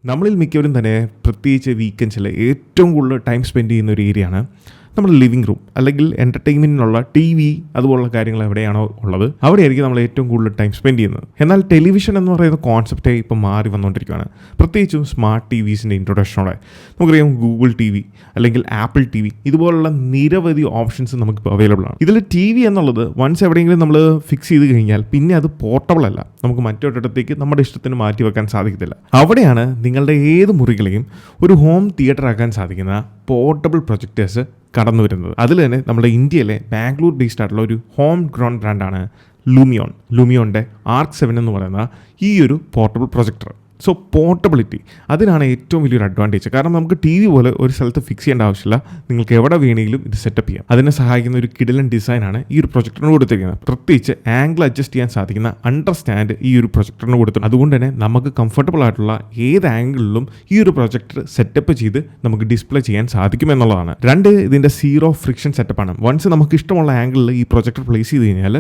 നമ്മളിൽ മിക്കവരും തന്നെ പ്രത്യേകിച്ച് വീക്കെൻഡ്സിൽ ഏറ്റവും കൂടുതൽ ടൈം സ്പെൻഡ് ചെയ്യുന്ന ഒരു ഏരിയയാണ് നമ്മുടെ ലിവിങ് റൂം അല്ലെങ്കിൽ എൻ്റർടൈൻമെൻറ്റിനുള്ള ടി വി അതുപോലുള്ള കാര്യങ്ങൾ എവിടെയാണോ ഉള്ളത് അവിടെയായിരിക്കും നമ്മൾ ഏറ്റവും കൂടുതൽ ടൈം സ്പെൻഡ് ചെയ്യുന്നത്. എന്നാൽ ടെലിവിഷൻ എന്ന് പറയുന്ന കോൺസെപ്റ്റേ ഇപ്പോൾ മാറി വന്നുകൊണ്ടിരിക്കുകയാണ്. പ്രത്യേകിച്ചും സ്മാർട്ട് ടി വിസിൻ്റെ ഇൻട്രൊഡക്ഷനോടെ നമുക്കറിയാം ഗൂഗിൾ ടി വി അല്ലെങ്കിൽ ആപ്പിൾ ടി വി ഇതുപോലുള്ള നിരവധി ഓപ്ഷൻസ് നമുക്ക് അവൈലബിൾ ആണ്. ഇതിൽ ടി വി എന്നുള്ളത് വൺസ് എവിടെയെങ്കിലും നമ്മൾ ഫിക്സ് ചെയ്ത് കഴിഞ്ഞാൽ പിന്നെ അത് പോർട്ടബിൾ അല്ല, നമുക്ക് മറ്റൊരിടത്തേക്ക് നമ്മുടെ ഇഷ്ടത്തിന് മാറ്റി വെക്കാൻ സാധിക്കത്തില്ല. അവിടെയാണ് നിങ്ങളുടെ ഏത് മുറികളെയും ഒരു ഹോം തിയേറ്റർ ആക്കാൻ സാധിക്കുന്ന പോർട്ടബിൾ പ്രൊജക്ടേഴ്സ് കടന്നു വരുന്നത്. അതിൽ തന്നെ നമ്മുടെ ഇന്ത്യയിലെ ബാംഗ്ലൂർ ബേസ്ഡ് ആയിട്ടുള്ള ഒരു ഹോം ഗ്രോൺ ബ്രാൻഡാണ് ലൂമിയോണിൻ്റെ ആർക്ക് 7 എന്ന് പറയുന്ന ഈ ഒരു പോർട്ടബിൾ പ്രൊജക്ടർ. സോ പോർട്ടബിലിറ്റി അതിനാണ് ഏറ്റവും വലിയൊരു അഡ്വാൻറ്റേജ്. കാരണം നമുക്ക് ടി വി പോലെ ഒരു സ്ഥലത്ത് ഫിക്സ് ചെയ്യേണ്ട ആവശ്യമില്ല, നിങ്ങൾക്ക് എവിടെ വേണമെങ്കിലും ഇത് സെറ്റപ്പ് ചെയ്യാം. അതിനെ സഹായിക്കുന്ന ഒരു കിടിലൻ ഡിസൈനാണ് ഈ ഒരു പ്രൊജക്ടറിന് കൊടുത്തിരിക്കുന്നത്. പ്രത്യേകിച്ച് ആംഗിൾ അഡ്ജസ്റ്റ് ചെയ്യാൻ സാധിക്കുന്ന അണ്ടർസ്റ്റാൻഡ് ഈ ഒരു പ്രൊജക്ടറിന് കൊടുത്തിട്ടുണ്ട്. അതുകൊണ്ട് തന്നെ നമുക്ക് കംഫർട്ടബിൾ ആയിട്ടുള്ള ഏത് ആംഗിളിലും ഈ ഒരു പ്രൊജക്ടർ സെറ്റപ്പ് ചെയ്ത് നമുക്ക് ഡിസ്പ്ലേ ചെയ്യാൻ സാധിക്കുമെന്നുള്ളതാണ്. ഇതിൻ്റെ സീറോ ഫ്രിക്ഷൻ സെറ്റപ്പാണ്. വൺസ് നമുക്ക് ഇഷ്ടമുള്ള ആംഗിളിൽ ഈ പ്രൊജക്ടർ പ്ലേസ് ചെയ്ത് കഴിഞ്ഞാൽ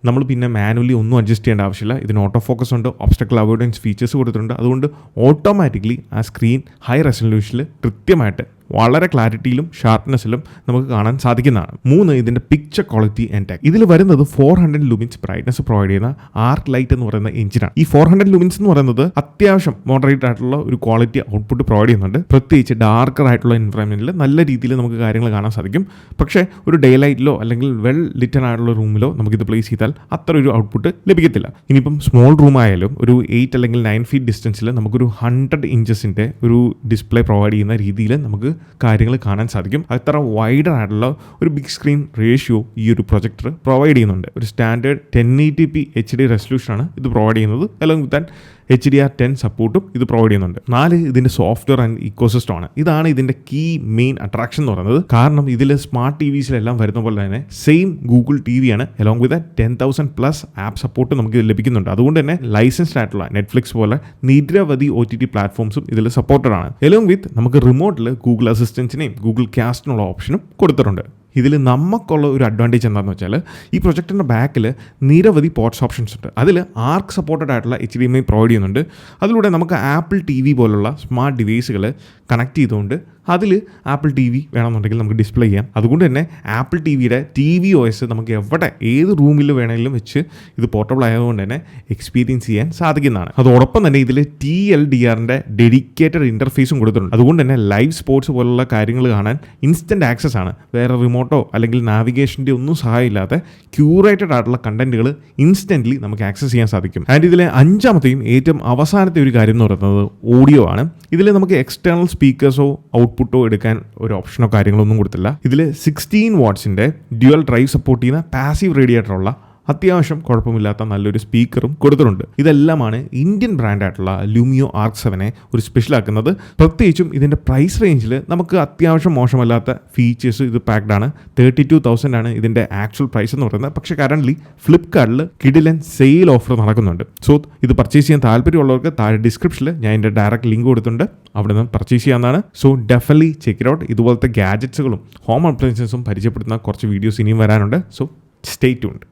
നമ്മൾ പിന്നെ മാനുവലി ഒന്നും അഡ്ജസ്റ്റ് ചെയ്യേണ്ട ആവശ്യമില്ല. ഇതിന് ഓട്ടോ ഫോക്കസ് ഉണ്ട്, ഒബ്സ്റ്റക്കിൾ അവോയ്ഡൻസ് ഫീച്ചേഴ്സ് കൊടുത്തിട്ടുണ്ട്. അതുകൊണ്ട് ഓട്ടോമാറ്റിക്കലി ആ സ്ക്രീൻ ഹൈ റെസൊല്യൂഷനിൽ കൃത്യമായിട്ട് വളരെ ക്ലാരിറ്റിയിലും ഷാർപ്നെസ്സിലും നമുക്ക് കാണാൻ സാധിക്കുന്നതാണ്. ഇതിൻ്റെ പിക്ചർ ക്വാളിറ്റി ആൻഡ് ടെക്. ഇതിൽ വരുന്നത് 400 ലൂമിൻസ് ബ്രൈറ്റ്നസ് പ്രൊവൈഡ് ചെയ്യുന്ന ആർക്ക് ലൈറ്റ് എന്ന് പറയുന്ന എഞ്ചിനാണ്. ഈ 400 ലൂമിൻസ് എന്ന് പറയുന്നത് അത്യാവശ്യം മോഡറേറ്റ് ആയിട്ടുള്ള ഒരു ക്വാളിറ്റി ഔട്ട്പുട്ട് പ്രൊവൈഡ് ചെയ്യുന്നുണ്ട്. പ്രത്യേകിച്ച് ഡാർക്കർ ആയിട്ടുള്ള എൻവയോൺമെന്റിൽ നല്ല രീതിയിൽ നമുക്ക് കാര്യങ്ങൾ കാണാൻ സാധിക്കും. പക്ഷേ ഒരു ഡേ ലൈറ്റിലോ അല്ലെങ്കിൽ വെൽ ലിറ്റൻ ആയിട്ടുള്ള റൂമിലോ നമുക്കിത് പ്ലേസ് ചെയ്താൽ അത്ര ഒരു ഔട്ട്പുട്ട് ലഭിക്കത്തില്ല. ഇനിയിപ്പം സ്മോൾ റൂം ആയാലും ഒരു 8 അല്ലെങ്കിൽ 9 ഫീറ്റ് ഡിസ്റ്റൻസിൽ നമുക്കൊരു 100 ഇഞ്ചസിൻ്റെ ഒരു ഡിസ്പ്ലേ പ്രൊവൈഡ് ചെയ്യുന്ന രീതിയിൽ നമുക്ക് കാര്യങ്ങൾ കാണാൻ സാധിക്കും. അത്ര വൈഡർ ആയിട്ടുള്ള ഒരു ബിഗ് സ്ക്രീൻ റേഷ്യോ ഈ ഒരു പ്രൊജക്ടർ പ്രൊവൈഡ് ചെയ്യുന്നുണ്ട്. ഒരു സ്റ്റാൻഡേർഡ് 1080p HD റെസൊല്യൂഷനാണ് ഇത് പ്രൊവൈഡ് ചെയ്യുന്നത്. അലോങ് വിത്ത് ആൻഡ് HDR10 സപ്പോർട്ടും ഇത് പ്രൊവൈഡ് ചെയ്യുന്നുണ്ട്. ഇതിൻ്റെ സോഫ്റ്റ്വെയർ ആൻഡ് ഇക്കോസിസ്റ്റം ആണ്. ഇതാണ് ഇതിൻ്റെ കീ മെയിൻ അട്രാക്ഷൻ എന്ന് പറയുന്നത്. കാരണം ഇതിൽ സ്മാർട്ട് ടി വിസിലെല്ലാം വരുന്ന പോലെ തന്നെ സെയിം ഗൂഗിൾ ടി വി ആണ്. അലോങ് വിത്ത് 10,000+ ആപ്പ് സപ്പോർട്ട് നമുക്ക് ഇത് ലഭിക്കുന്നുണ്ട്. അതുകൊണ്ട് തന്നെ ലൈസൻസ്ഡ് ആയിട്ടുള്ള നെറ്റ്ഫ്ലിക്സ് പോലെ നിരവധി OTT പ്ലാറ്റ്ഫോംസും ഇതിൽ സപ്പോർട്ടഡ് ആണ്. അലോങ് വിത്ത് നമുക്ക് റിമോട്ടിൽ ഗൂഗിൾ അസിസ്റ്റൻസിനെയും ഗൂഗിൾ കാസ്റ്റിനുള്ള ഓപ്ഷനും കൊടുത്തിട്ടുണ്ട്. ഇതിൽ നമുക്കുള്ള ഒരു അഡ്വാൻറ്റേജ് എന്താണെന്ന് വെച്ചാൽ ഈ പ്രൊജക്ടറിൻ്റെ ബാക്കിൽ നിരവധി പോർട്സ് ഓപ്ഷൻസ് ഉണ്ട്. അതിൽ ആർക്ക് സപ്പോർട്ടഡ് ആയിട്ടുള്ള HDMI പ്രൊവൈഡ് ചെയ്യുന്നുണ്ട്. അതിലൂടെ നമുക്ക് ആപ്പിൾ ടി വി പോലുള്ള സ്മാർട്ട് ഡിവൈസുകൾ കണക്ട് ചെയ്തുകൊണ്ട് അതിൽ ആപ്പിൾ ടി വി വേണമെന്നുണ്ടെങ്കിൽ നമുക്ക് ഡിസ്പ്ലേ ചെയ്യാം. അതുകൊണ്ട് തന്നെ ആപ്പിൾ ടി വിയുടെ tvOS നമുക്ക് എവിടെ ഏത് റൂമിൽ വേണമെങ്കിലും വെച്ച് ഇത് പോർട്ടബിൾ ആയതുകൊണ്ട് തന്നെ എക്സ്പീരിയൻസ് ചെയ്യാൻ സാധിക്കുന്നതാണ്. അതോടൊപ്പം തന്നെ ഇതിൽ TLDRൻ്റെ ഡെഡിക്കേറ്റഡ് ഇൻ്റർഫേസും കൊടുത്തിട്ടുണ്ട്. അതുകൊണ്ട് തന്നെ ലൈവ് സ്പോർട്സ് പോലുള്ള കാര്യങ്ങൾ കാണാൻ ഇൻസ്റ്റൻറ്റ് ആക്സസ് ആണ്. വേറെ റിമോട്ടോ അല്ലെങ്കിൽ നാവിഗേഷൻ്റെ ഒന്നും സഹായമില്ലാതെ ക്യൂറേറ്റഡ് ആയിട്ടുള്ള കണ്ടന്റുകൾ ഇൻസ്റ്റൻ്റ്ലി നമുക്ക് ആക്സസ് ചെയ്യാൻ സാധിക്കും. ആൻഡ് ഇതിലെ 5ാമത്തെയും ഏറ്റവും അവസാനത്തെ ഒരു കാര്യം എന്ന് പറയുന്നത് ഓഡിയോ ആണ്. ഇതിൽ നമുക്ക് എക്സ്റ്റേണൽ സ്പീക്കേഴ്സോ ഔട്ട്പുട്ടോ എടുക്കാൻ ഒരു ഓപ്ഷനോ കാര്യങ്ങളൊന്നും കൊടുത്തില്ല. ഇതിൽ 16 വാട്ട്സിൻ്റെ ഡ്യുവൽ ഡ്രൈവ് സപ്പോർട്ട് ചെയ്യുന്ന പാസീവ് റേഡിയേറ്ററുള്ള അത്യാവശ്യം കുഴപ്പമില്ലാത്ത നല്ലൊരു സ്പീക്കറും കൊടുത്തിട്ടുണ്ട്. ഇതെല്ലാമാണ് ഇന്ത്യൻ ബ്രാൻഡായിട്ടുള്ള ലൂമിയോ ആർക്ക് 7 ഒരു സ്പെഷ്യലാക്കുന്നത്. പ്രത്യേകിച്ചും ഇതിൻ്റെ പ്രൈസ് റേഞ്ചിൽ നമുക്ക് അത്യാവശ്യം മോശമല്ലാത്ത ഫീച്ചേഴ്സ് ഇത് പാക്ഡ് ആണ്. 32,000 ആണ് ഇതിൻ്റെ ആക്ച്വൽ പ്രൈസ് എന്ന് പറയുന്നത്. പക്ഷേ കറൻ്റ്ലി ഫ്ലിപ്കാർട്ടിൽ കിഡിലൻ സെയിൽ ഓഫർ നടക്കുന്നുണ്ട്. സോ ഇത് പർച്ചേസ് ചെയ്യാൻ താല്പര്യമുള്ളവർക്ക് താഴെ ഡിസ്ക്രിപ്ഷനിൽ ഞാൻ എൻ്റെ ഡയറക്റ്റ് ലിങ്ക് കൊടുത്തിട്ടുണ്ട്, അവിടെ നിന്ന് പർച്ചേസ് ചെയ്യാവുന്നതാണ്. So definitely check it out. ഇതുപോലത്തെ ഗാഡ്ജറ്റ്സുകളും ഹോം അപ്ലയൻസസും പരിചയപ്പെടുത്തുന്ന കുറച്ച് വീഡിയോസ് ഇനിയും വരാനുണ്ട്. So stay tuned.